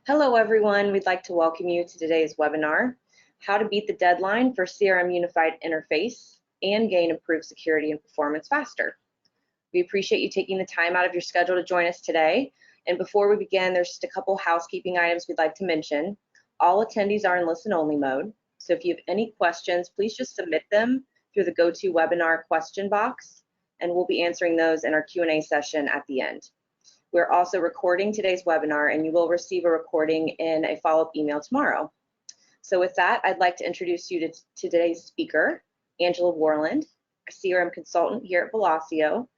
Hello, everyone. We'd like to welcome you to today's webinar, How to Beat the Deadline for CRM Unified Interface and Gain Improved Security and Performance Faster. We appreciate you taking the time out of your schedule to join us today. And before we begin, there's just a couple housekeeping items we'd like to mention. All attendees are in listen-only mode. So if you have any questions, please just submit them through the GoToWebinar question box, and we'll be answering those in our Q&A session at the end. We're also recording today's webinar, and you will receive a recording in a follow-up email tomorrow. So with that, I'd like to introduce you to today's speaker, Angela Warland, a CRM consultant here at Velocio.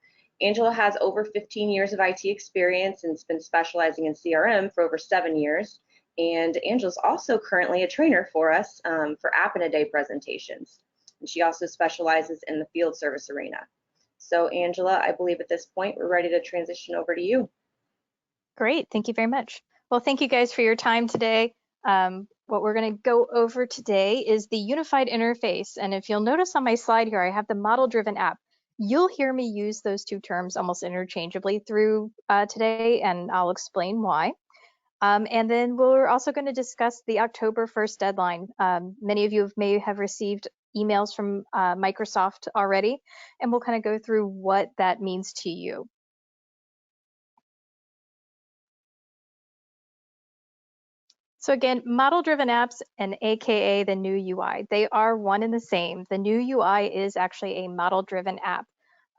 Angela has over 15 years of IT experience and has been specializing in CRM for over 7 years. And Angela's also currently a trainer for us for App in a Day presentations. And she also specializes in the field service arena. So Angela, I believe at this point, we're ready to transition over to you. Great, thank you very much. Well, thank you guys for your time today. What we're going to go over today is the unified interface. And if you'll notice on my slide here, I have the model-driven app. You'll hear me use those two terms almost interchangeably through today, and I'll explain why. And then we're also going to discuss the October 1st deadline. Many of you may have received emails from Microsoft already, and we'll kind of go through what that means to you. So again, model-driven apps and AKA the new UI, they are one and the same. The new UI is actually a model-driven app.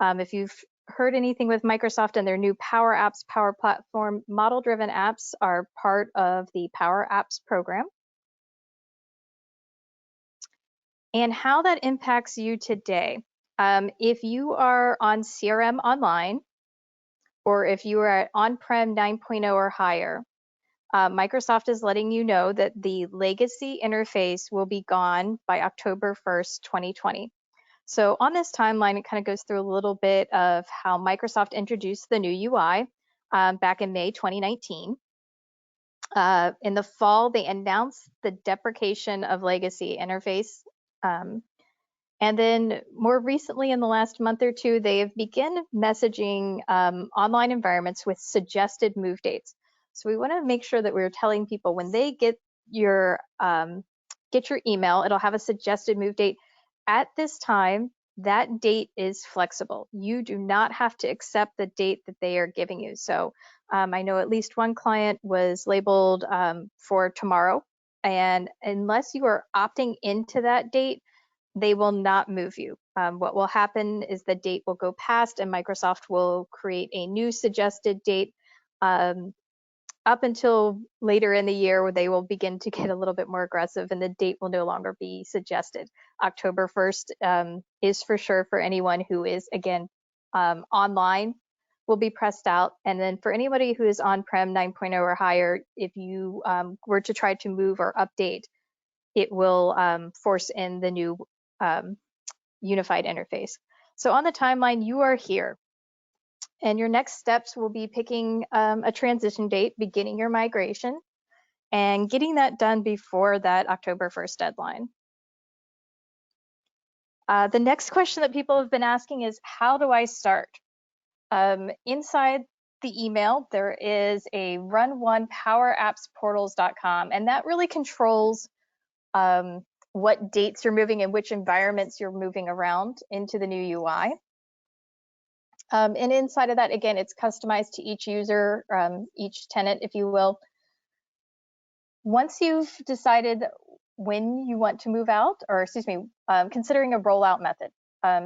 If you've heard anything with Microsoft and their new Power Apps, Power Platform, model-driven apps are part of the Power Apps program. And how that impacts you today. If you are on CRM Online, or if you are at on-prem 9.0 or higher, Microsoft is letting you know that the legacy interface will be gone by October 1st, 2020. So on this timeline, it kind of goes through a little bit of how Microsoft introduced the new UI back in May 2019. In the fall, they announced the deprecation of legacy interface. And then more recently, in the last month or two, they have begun messaging online environments with suggested move dates. So we want to make sure that we're telling people when they get your email, it'll have a suggested move date. At this time, that date is flexible. You do not have to accept the date that they are giving you. So I know at least one client was labeled for tomorrow, and unless you are opting into that date, they will not move you. What will happen is the date will go past and Microsoft will create a new suggested date up until later in the year, where they will begin to get a little bit more aggressive and the date will no longer be suggested. October 1st is for sure for anyone who is, again, online, will be pressed out. And then for anybody who is on-prem 9.0 or higher, if you were to try to move or update, it will force in the new unified interface. So on the timeline, you are here. And your next steps will be picking a transition date, beginning your migration, and getting that done before that October 1st deadline. The next question that people have been asking is, how do I start? Inside the email, there is a run1powerappsportals.com, and that really controls what dates you're moving and which environments you're moving around into the new UI. And inside of that, again, it's customized to each user, each tenant, if you will. Once you've decided when you want to move out, or excuse me, considering a rollout method.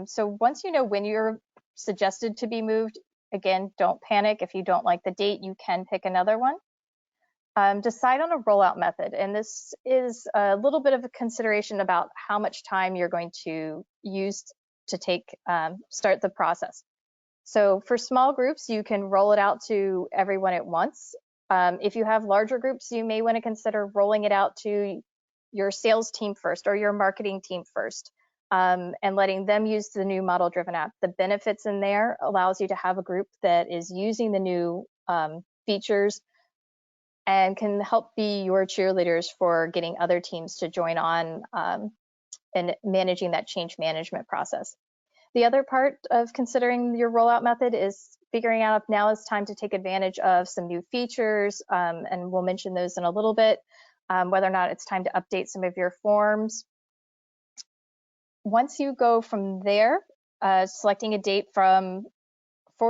So once you know when you're suggested to be moved, again, don't panic. If you don't like the date, you can pick another one. Decide on a rollout method. And this is a little bit of a consideration about how much time you're going to use to start the process. So for small groups, you can roll it out to everyone at once. If you have larger groups, you may want to consider rolling it out to your sales team first or your marketing team first, and letting them use the new model-driven app. The benefits in there allows you to have a group that is using the new features and can help be your cheerleaders for getting other teams to join on and managing that change management process. The other part of considering your rollout method is figuring out if now is time to take advantage of some new features, and we'll mention those in a little bit, whether or not it's time to update some of your forms. Once you go from there, selecting a date for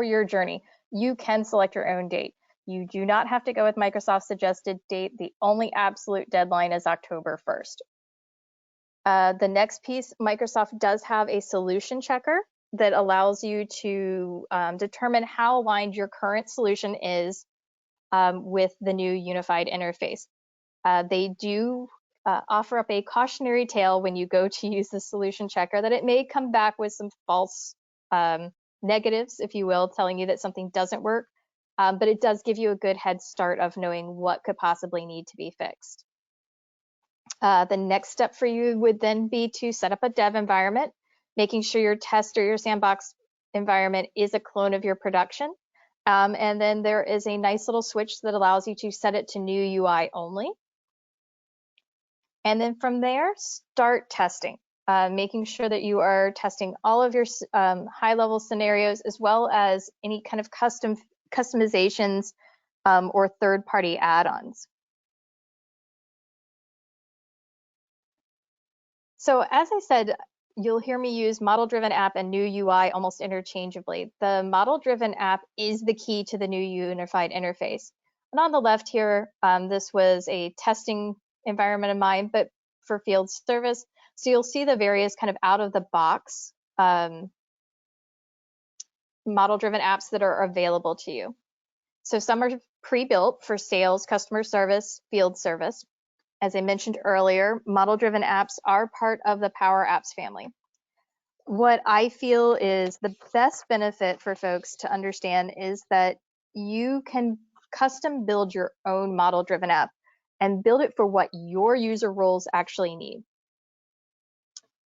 your journey, you can select your own date. You do not have to go with Microsoft's suggested date. The only absolute deadline is October 1st. The next piece, Microsoft does have a solution checker that allows you to determine how aligned your current solution is with the new unified interface. They do offer up a cautionary tale when you go to use the solution checker that it may come back with some false negatives, if you will, telling you that something doesn't work, but it does give you a good head start of knowing what could possibly need to be fixed. The next step for you would then be to set up a dev environment, making sure your test or your sandbox environment is a clone of your production. And then there is a nice little switch that allows you to set it to new UI only. And then from there, start testing, making sure that you are testing all of your high-level scenarios, as well as any kind of customizations or third-party add-ons. So as I said, you'll hear me use model-driven app and new UI almost interchangeably. The model-driven app is the key to the new unified interface. And on the left here, this was a testing environment of mine, but for field service. So you'll see the various kind of out-of-the-box model-driven apps that are available to you. So some are pre-built for sales, customer service, field service. As I mentioned earlier, model-driven apps are part of the Power Apps family. What I feel is the best benefit for folks to understand is that you can custom build your own model-driven app and build it for what your user roles actually need.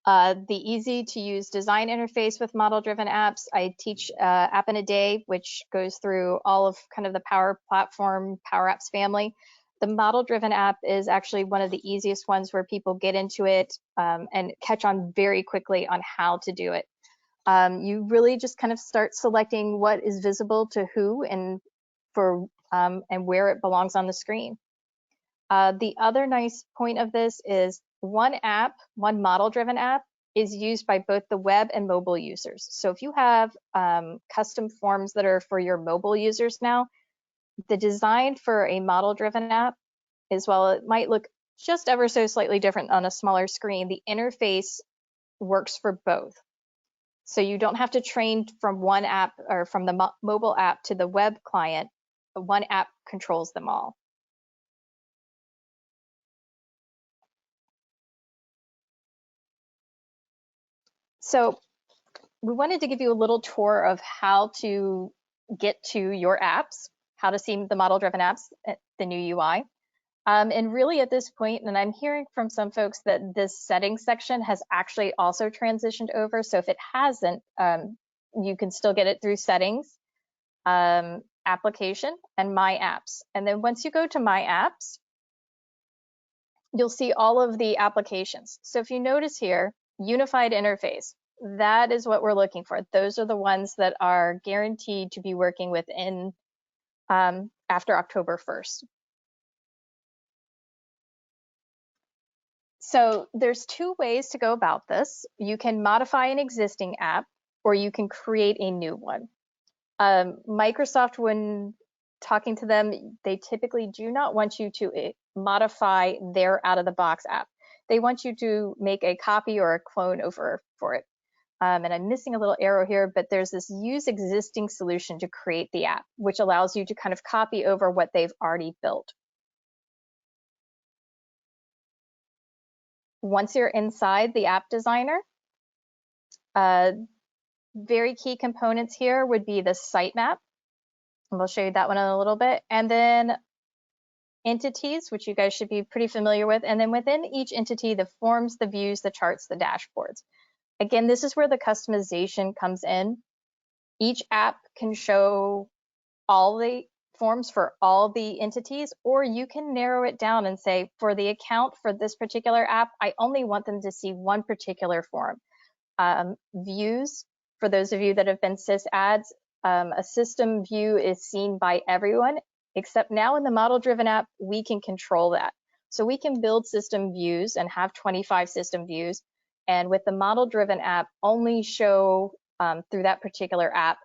The easy-to-use design interface with model-driven apps. I teach App in a Day, which goes through all of kind of the Power Platform, Power Apps family. The model-driven app is actually one of the easiest ones where people get into it and catch on very quickly on how to do it. You really just kind of start selecting what is visible to who and where it belongs on the screen. The other nice point of this is one model-driven app is used by both the web and mobile users. So if you have custom forms that are for your mobile users now, the design for a model-driven app, as well, it might look just ever so slightly different on a smaller screen. The interface works for both. So you don't have to train from one app or from the mobile app to the web client. One app controls them all. So we wanted to give you a little tour of how to get to your apps, how to see the model-driven apps, the new UI. And really at this point, and I'm hearing from some folks that this settings section has actually also transitioned over. So if it hasn't, you can still get it through settings, application, and my apps. And then once you go to my apps, you'll see all of the applications. So if you notice here, unified interface, that is what we're looking for. Those are the ones that are guaranteed to be working within after October 1st. So there's two ways to go about this. You can modify an existing app, or you can create a new one. Microsoft, when talking to them, they typically do not want you to modify their out-of-the-box app. They want you to make a copy or a clone over for it. And I'm missing a little arrow here, but there's this use existing solution to create the app, which allows you to kind of copy over what they've already built. Once you're inside the app designer, very key components here would be the sitemap, and we'll show you that one in a little bit, and then entities, which you guys should be pretty familiar with, and then within each entity, the forms, the views, the charts, the dashboards. Again, this is where the customization comes in. Each app can show all the forms for all the entities, or you can narrow it down and say, for the account for this particular app, I only want them to see one particular form. Views, for those of you that have been sysads, A system view is seen by everyone, except now in the model-driven app, we can control that. So we can build system views and have 25 system views, and with the model-driven app, only show through that particular app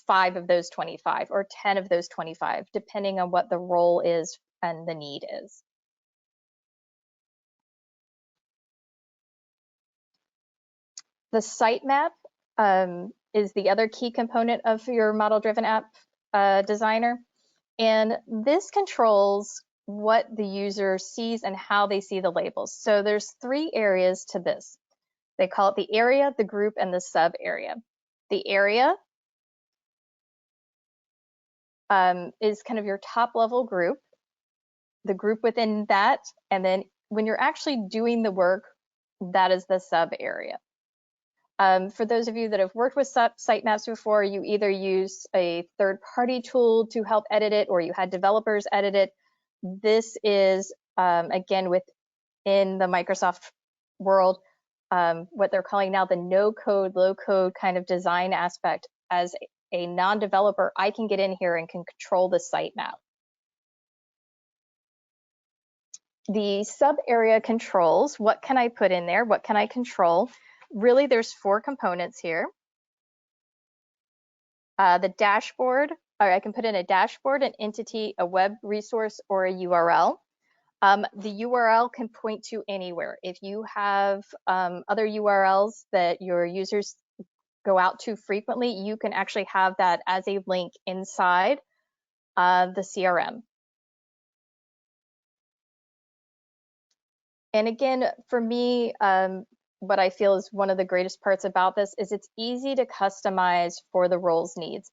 5 of those 25 or 10 of those 25, depending on what the role is and the need is. The sitemap is the other key component of your model-driven app designer. And this controls what the user sees and how they see the labels. So there's 3 areas to this. They call it the area, the group, and the sub area. The area is kind of your top level group, the group within that, and then when you're actually doing the work, that is the sub area. For those of you that have worked with sitemaps before, you either use a third-party tool to help edit it, or you had developers edit it. This is, again, within the Microsoft world, what they're calling now the no-code, low-code kind of design aspect. As a non-developer, I can get in here and can control the sitemap. The sub-area controls, what can I put in there? What can I control? Really, there's 4 components here. The dashboard, or I can put in a dashboard, an entity, a web resource, or a URL. The URL can point to anywhere. If you have other URLs that your users go out to frequently, you can actually have that as a link inside the CRM. And again, for me, what I feel is one of the greatest parts about this is it's easy to customize for the role's needs.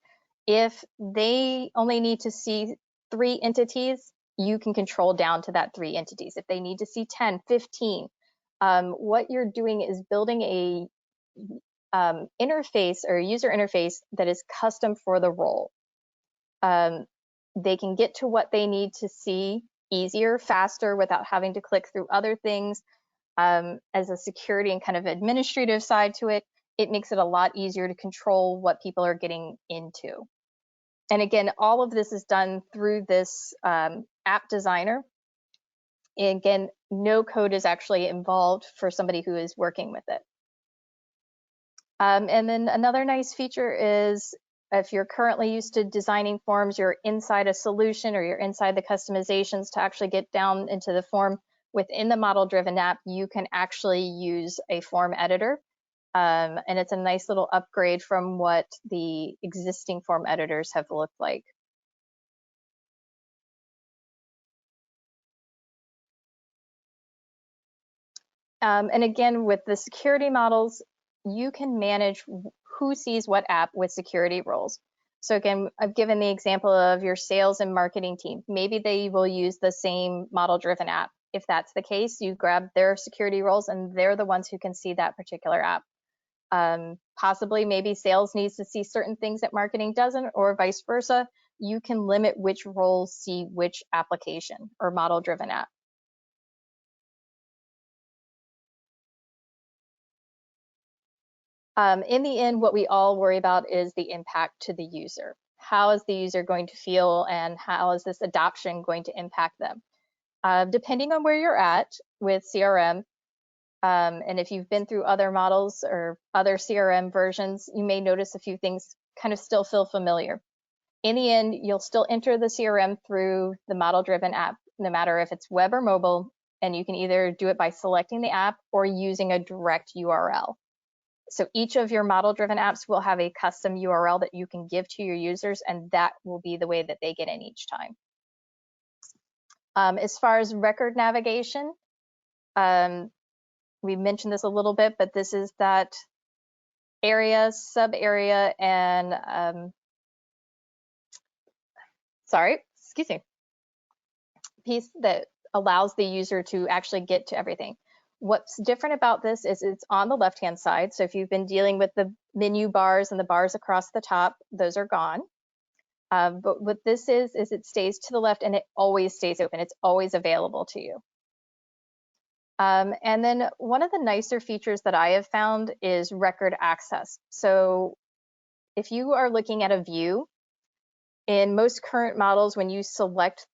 If they only need to see 3 entities, you can control down to that 3 entities. If they need to see 10, 15, what you're doing is building a interface or user interface that is custom for the role. They can get to what they need to see easier, faster, without having to click through other things. As a security and kind of administrative side to it, it makes it a lot easier to control what people are getting into. And again, all of this is done through this app designer. And again, no code is actually involved for somebody who is working with it. And then another nice feature is if you're currently used to designing forms, you're inside a solution or you're inside the customizations to actually get down into the form. Within the model-driven app, you can actually use a form editor, and it's a nice little upgrade from what the existing form editors have looked like. And again, with the security models, you can manage who sees what app with security roles. So again, I've given the example of your sales and marketing team. Maybe they will use the same model-driven app. If that's the case, you grab their security roles and they're the ones who can see that particular app. Possibly maybe sales needs to see certain things that marketing doesn't, or vice versa. You can limit which roles see which application or model-driven app. In the end, what we all worry about is the impact to the user. How is the user going to feel, and how is this adoption going to impact them? Depending on where you're at with CRM, and if you've been through other models or other CRM versions, you may notice a few things kind of still feel familiar. In the end, you'll still enter the CRM through the model-driven app, no matter if it's web or mobile, and you can either do it by selecting the app or using a direct URL. So each of your model-driven apps will have a custom URL that you can give to your users, and that will be the way that they get in each time. As far as record navigation, we mentioned this a little bit, but this is that area, sub-area, and piece that allows the user to actually get to everything. What's different about this is it's on the left-hand side. So if you've been dealing with the menu bars and the bars across the top, those are gone. But what this is it stays to the left and it always stays open. It's always available to you. And then one of the nicer features that I have found is record access. So if you are looking at a view, in most current models, when you select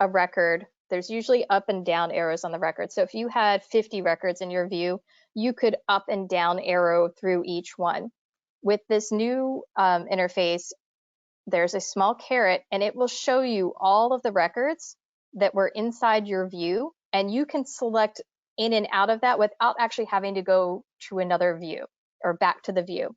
a record, there's usually up and down arrows on the record. So if you had 50 records in your view, you could up and down arrow through each one. With this new interface, there's a small caret, and it will show you all of the records that were inside your view, and you can select in and out of that without actually having to go to another view or back to the view.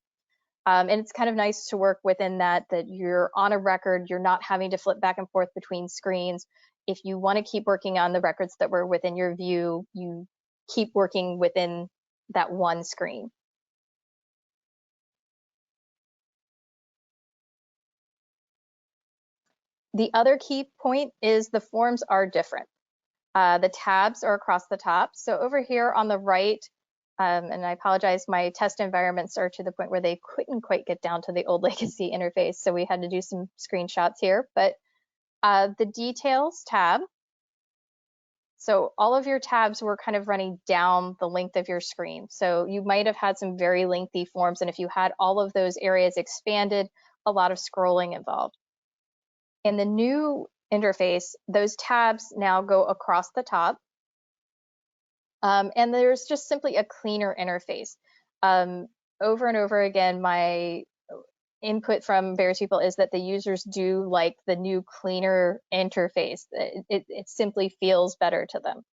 And it's kind of nice to work within that you're on a record, you're not having to flip back and forth between screens. If you want to keep working on the records that were within your view, you keep working within that one screen. The other key point is the forms are different. The tabs are across the top. So over here on the right, and I apologize, my test environments are to the point where they couldn't quite get down to the old legacy interface, so we had to do some screenshots here. But the details tab, so all of your tabs were kind of running down the length of your screen. So you might have had some very lengthy forms, and if you had all of those areas expanded, a lot of scrolling involved. In the new interface, those tabs now go across the top. And there's just simply a cleaner interface. Over and over again, my input from various people is that the users do like the new cleaner interface. It simply feels better to them.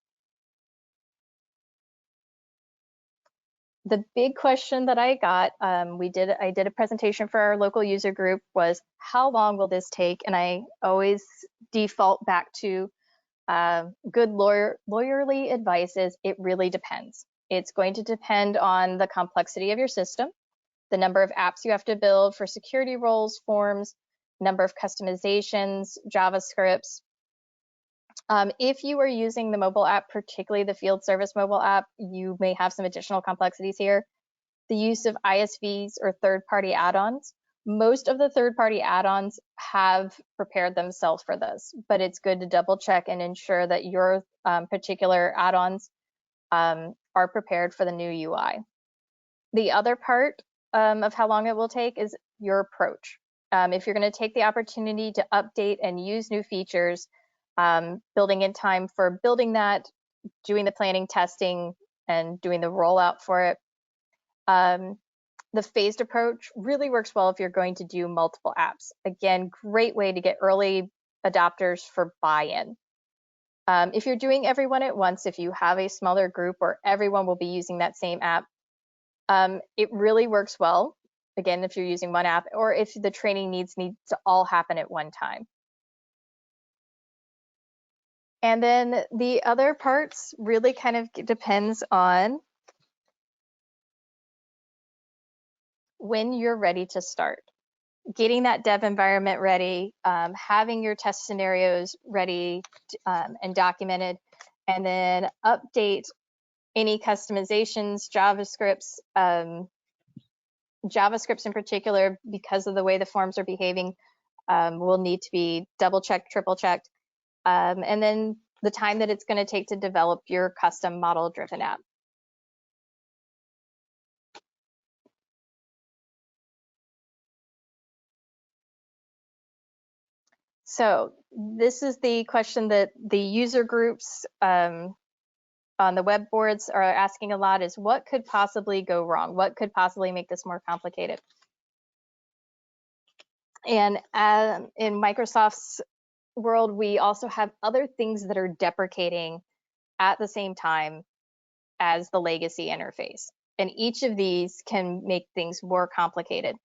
The big question that I got, I did a presentation for our local user group, was how long will this take? And I always default back to good lawyerly advice is it really depends. It's going to depend on the complexity of your system, the number of apps you have to build for security roles, forms, number of customizations, JavaScripts. If you are using the mobile app, particularly the field service mobile app, you may have some additional complexities here. The use of ISVs or third-party add-ons. Most of the third-party add-ons have prepared themselves for this, but it's good to double check and ensure that your particular add-ons are prepared for the new UI. The other part of how long it will take is your approach. If you're going to take the opportunity to update and use new features, building in time for building that, doing the planning, testing, and doing the rollout for it. The phased approach really works well if you're going to do multiple apps. Again, great way to get early adopters for buy-in. If you're doing everyone at once, if you have a smaller group where everyone will be using that same app, it really works well. Again, if you're using one app, or if the training needs to all happen at one time. And then the other parts really kind of depends on when you're ready to start. Getting that dev environment ready, having your test scenarios ready and documented, and then update any customizations, JavaScripts in particular, because of the way the forms are behaving, will need to be double checked, triple checked. And then the time that it's going to take to develop your custom model-driven app. So this is the question that the user groups on the web boards are asking a lot, is what could possibly go wrong? What could possibly make this more complicated? And in Microsoft's world, we also have other things that are deprecating at the same time as the legacy interface. And each of these can make things more complicated.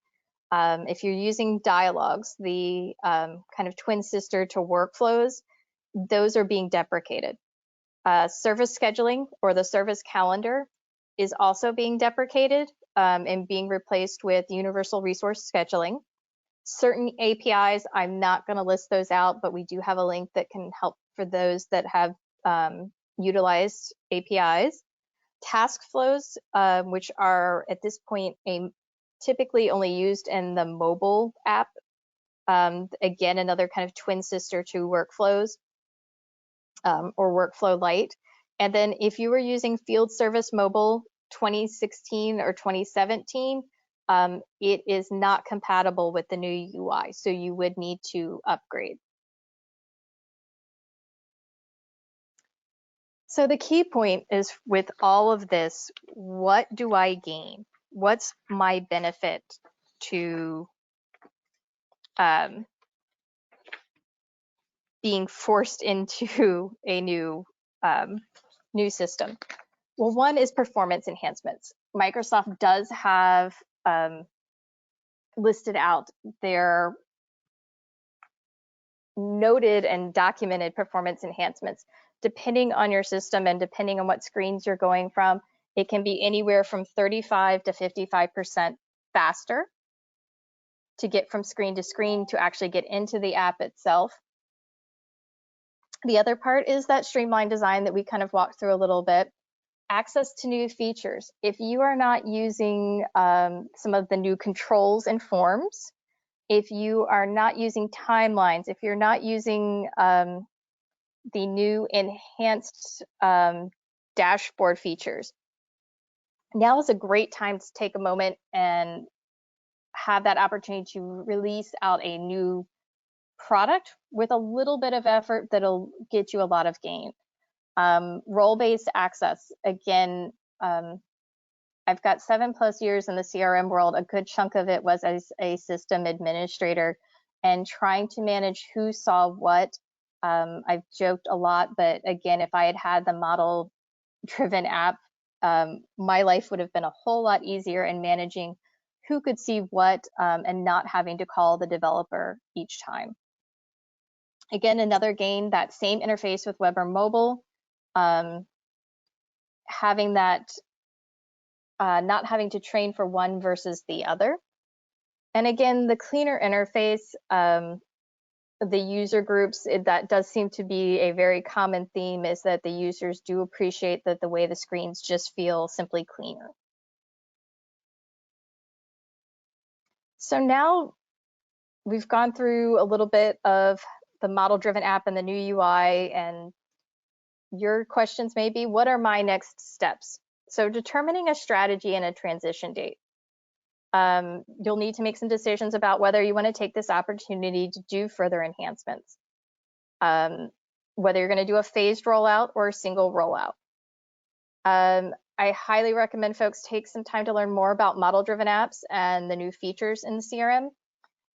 If you're using dialogues, the kind of twin sister to workflows, those are being deprecated. Service scheduling, or the service calendar, is also being deprecated and being replaced with universal resource scheduling. Certain APIs, I'm not going to list those out, but we do have a link that can help for those that have utilized APIs. Task flows, which are at this point typically only used in the mobile app. Again, another kind of twin sister to workflows or workflow light. And then if you were using field service mobile 2016 or 2017, it is not compatible with the new UI, so you would need to upgrade. So the key point is, with all of this, what do I gain? What's my benefit to being forced into a new system? Well, one is performance enhancements. Microsoft does have listed out their noted and documented performance enhancements. Depending on your system and depending on what screens you're going from, it can be anywhere from 35 to 55% faster to get from screen to screen to actually get into the app itself. The other part is that streamlined design that we kind of walked through a little bit. Access to new features. If you are not using some of the new controls and forms, if you are not using timelines, if you're not using the new enhanced dashboard features, now is a great time to take a moment and have that opportunity to release out a new product with a little bit of effort that'll get you a lot of gain. Role-based access, again, I've got 7+ years in the CRM world. A good chunk of it was as a system administrator and trying to manage who saw what. I've joked a lot, but again, if I had had the model-driven app, my life would have been a whole lot easier in managing who could see what and not having to call the developer each time. Again, another gain, that same interface with web or mobile, having that, not having to train for one versus the other. And again, the cleaner interface, the user groups, that does seem to be a very common theme, is that the users do appreciate that the way the screens just feel simply cleaner. So now we've gone through a little bit of the model-driven app and the new UI, and your questions may be, what are my next steps? So determining a strategy and a transition date. You'll need to make some decisions about whether you want to take this opportunity to do further enhancements, whether you're going to do a phased rollout or a single rollout. I highly recommend folks take some time to learn more about model-driven apps and the new features in the CRM.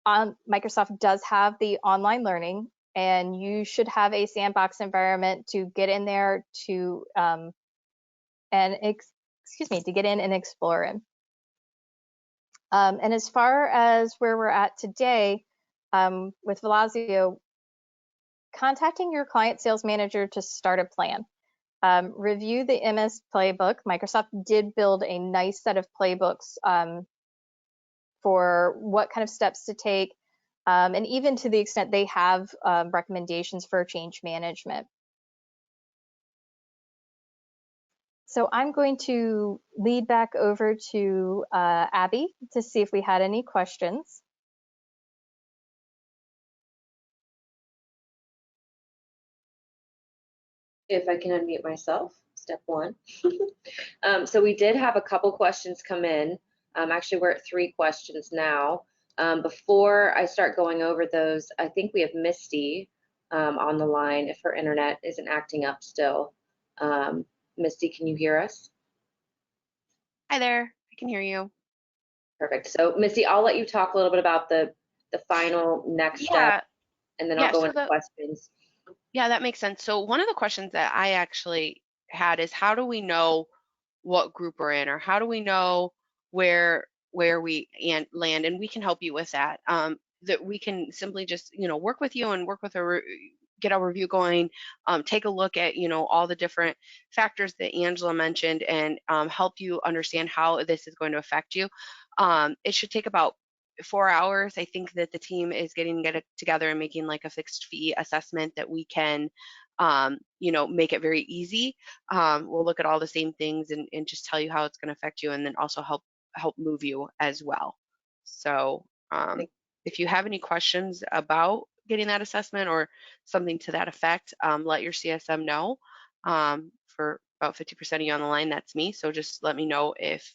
Microsoft does have the online learning, and you should have a sandbox environment to get in there to get in and explore in. And as far as where we're at today, with Velazio, contacting your client sales manager to start a plan. Review the MS playbook. Microsoft did build a nice set of playbooks for what kind of steps to take, and even to the extent they have recommendations for change management. So I'm going to lead back over to Abby to see if we had any questions. If I can unmute myself, step one. So we did have a couple questions come in. Actually, we're at 3 questions now. Before I start going over those, I think we have Misty on the line if her internet isn't acting up still. Misty, can you hear us? Hi there, I can hear you. Perfect. So Misty, I'll let you talk a little bit about the final next step, and then I'll go into questions. Yeah, that makes sense. So one of the questions that I actually had is, how do we know what group we're in, or how do we know where we land? And we can help you with that. That we can simply just work with you and work with get a review going, take a look at all the different factors that Angela mentioned, and help you understand how this is going to affect you. It should take about 4 hours. I think that the team is getting together and making like a fixed fee assessment that we can make it very easy. We'll look at all the same things and just tell you how it's going to affect you, and then also help move you as well. So if you have any questions about getting that assessment or something to that effect, let your CSM know. For about 50% of you on the line, that's me. So just let me know if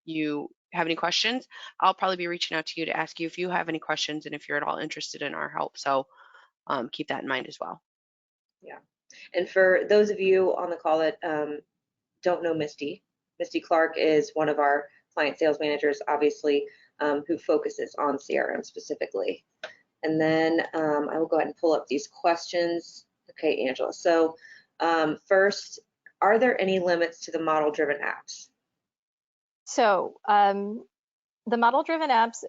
you have any questions, I'll probably be reaching out to you to ask you if you have any questions and if you're at all interested in our help. So keep that in mind as well. Yeah. And for those of you on the call that don't know Misty Clark is one of our client sales managers, obviously, who focuses on CRM specifically. And then I will go ahead and pull up these questions. Okay, Angela. So first, are there any limits to the model-driven apps? So the model-driven apps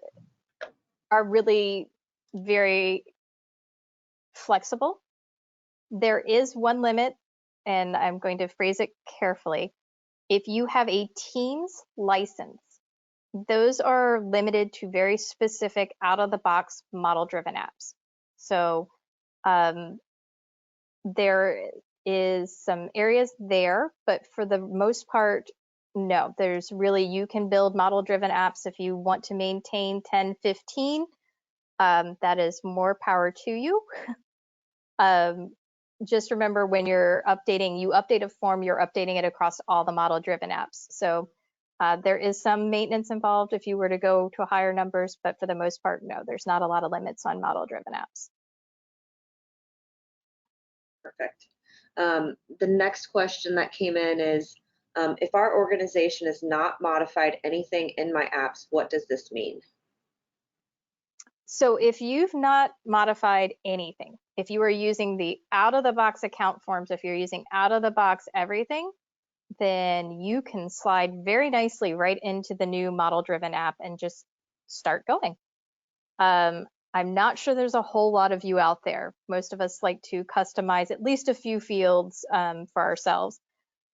are really very flexible. There is one limit, and I'm going to phrase it carefully. If you have a Teams license, those are limited to very specific out-of-the-box model-driven apps. So there is some areas there, but for the most part, no. There's really, you can build model-driven apps if you want to maintain 10, 15. That is more power to you. Just remember when you're updating, you update a form, you're updating it across all the model-driven apps. So there is some maintenance involved if you were to go to higher numbers, but for the most part, no, there's not a lot of limits on model-driven apps. Perfect. The next question that came in is, if our organization has not modified anything in my apps, what does this mean? So if you've not modified anything, if you are using the out-of-the-box account forms, if you're using out-of-the-box everything, then you can slide very nicely right into the new model-driven app and just start going. I'm not sure there's a whole lot of you out there. Most of us like to customize at least a few fields for ourselves.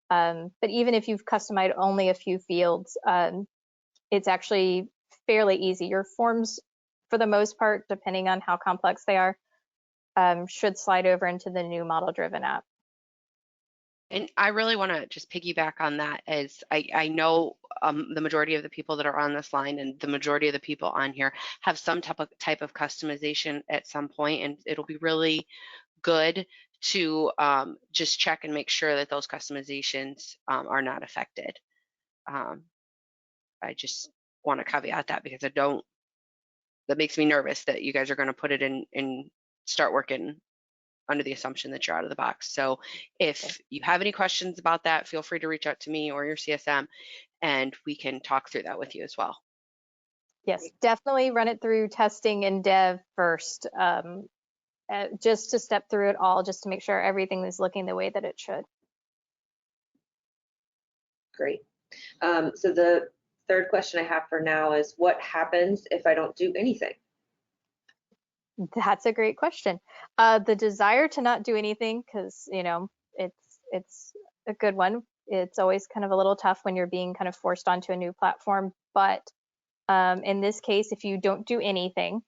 But even if you've customized only a few fields, it's actually fairly easy. Your forms, for the most part, depending on how complex they are, should slide over into the new model-driven app. And I really want to just piggyback on that, as I know the majority of the people that are on this line and the majority of the people on here have some type of customization at some point, and it'll be really good to just check and make sure that those customizations are not affected. I just want to caveat that because that makes me nervous that you guys are going to put it in and start working under the assumption that you're out of the box. So if you have any questions about that, feel free to reach out to me or your CSM and we can talk through that with you as well. Yes, definitely run it through testing and dev first, just to step through it all, just to make sure everything is looking the way that it should. Great. So the third question I have for now is, what happens if I don't do anything? That's a great question. The desire to not do anything, because it's a good one. It's always kind of a little tough when you're being kind of forced onto a new platform. But in this case, if you don't do anything,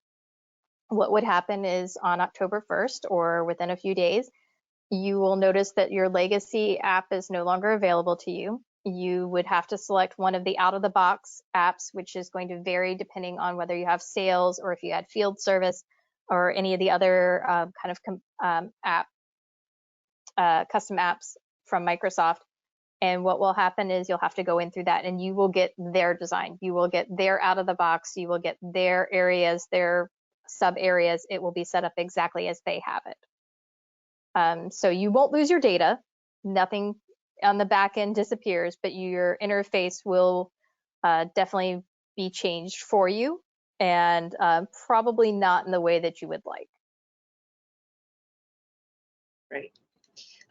what would happen is on October 1st or within a few days, you will notice that your legacy app is no longer available to you. You would have to select one of the out-of-the-box apps, which is going to vary depending on whether you have sales or if you had field service or any of the other custom apps from Microsoft. And what will happen is you'll have to go in through that and you will get their design. You will get their out-of-the-box. You will get their areas, their sub areas. It will be set up exactly as they have it. So you won't lose your data. Nothing on the back end disappears, but your interface will definitely be changed for you, and probably not in the way that you would like. Right.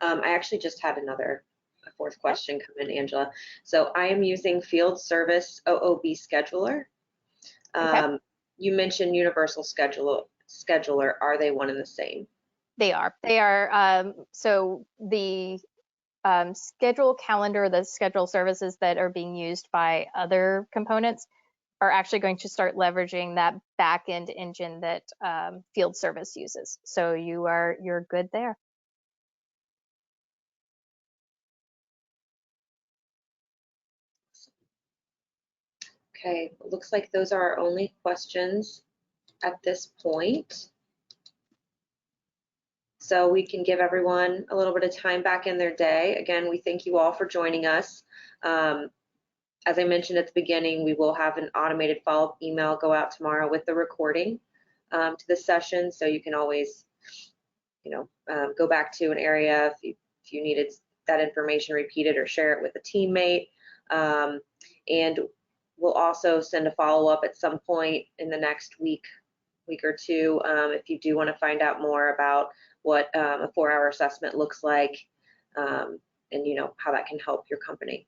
I actually just had a fourth question come in, Angela. So I am using Field Service OOB Scheduler. Okay. You mentioned Universal Scheduler. Are they one and the same? They are. They are. So the schedule calendar, the schedule services that are being used by other components are actually going to start leveraging that back-end engine that field service uses. So you're good there. Okay, looks like those are our only questions at this point. So we can give everyone a little bit of time back in their day. Again, we thank you all for joining us. As I mentioned at the beginning, we will have an automated follow-up email go out tomorrow with the recording to the session, so you can always, go back to an area if you needed that information repeated or share it with a teammate. And we'll also send a follow-up at some point in the next week or two if you do want to find out more about what a 4-hour assessment looks like and how that can help your company.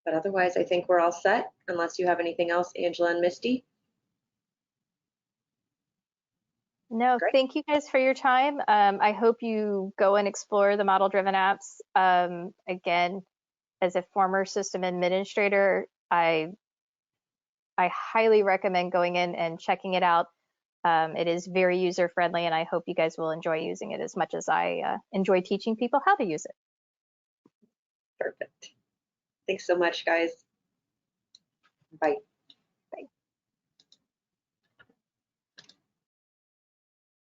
But otherwise, I think we're all set, unless you have anything else, Angela and Misty. No, Great. thank you guys for your time. I hope you go and explore the model-driven apps. Again, as a former system administrator, I highly recommend going in and checking it out. It is very user-friendly, and I hope you guys will enjoy using it as much as I enjoy teaching people how to use it. Perfect. Thanks so much, guys. Bye.